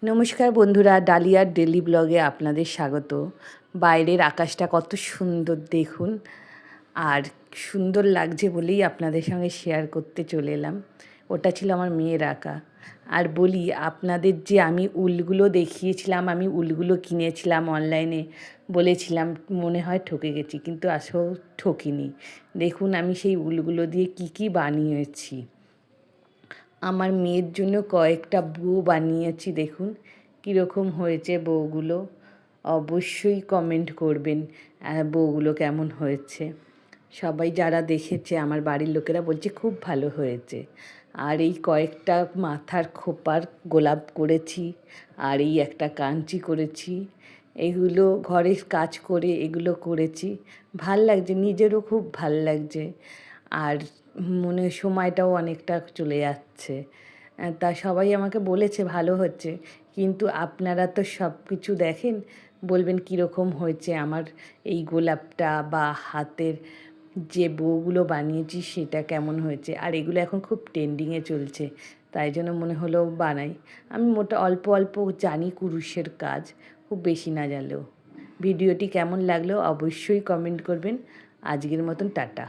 নমস্কার বন্ধুরা, ডালিয়ার ডেলি ব্লগে আপনাদের স্বাগত। বাইরের আকাশটা কত সুন্দর দেখুন, আর সুন্দর লাগছে বলেই আপনাদের সঙ্গে শেয়ার করতে চলে এলাম। ওটা ছিল আমার মেয়ের আঁকা। আর বলি আপনাদের, যে আমি উলগুলো দেখিয়েছিলাম, আমি উলগুলো কিনেছিলাম অনলাইনে, বলেছিলাম মনে হয় ঠকে গেছি, কিন্তু আসলেও ঠকিনি। দেখুন আমি সেই উলগুলো দিয়ে কি কি বানিয়েছি। আমার মেয়ের জন্য কয়েকটা বউ বানিয়েছি, দেখুন কীরকম হয়েছে বউগুলো। অবশ্যই কমেন্ট করবেন বউগুলো কেমন হয়েছে। সবাই যারা দেখেছে আমার বাড়ির লোকেরা বলছে খুব ভালো হয়েছে। আর এই কয়েকটা মাথার খোপার গোলাপ করেছি, আর এই একটা কাঞ্চি করেছি। এগুলো ঘরে কাজ করে এগুলো করেছি, ভাল লাগছে, নিজেরও খুব ভাল লাগছে। আর মনে সময়টাও অনেকটা চলে যাচ্ছে। তা সবাই আমাকে বলেছে ভালো হচ্ছে, কিন্তু আপনারা তো সব কিছু দেখেন, বলবেন কীরকম হয়েছে আমার এই গোলাপটা বা হাতের যে বউগুলো বানিয়েছি সেটা কেমন হয়েছে। আর এগুলো এখন খুব ট্রেন্ডিংয়ে চলছে, তাই জন্য মনে হলো বানাই। আমি অল্প অল্প জানি কুরুশের কাজ, খুব বেশি না জানলেও। ভিডিওটি কেমন লাগলো অবশ্যই কমেন্ট করবেন। আজকের মতন টাটা।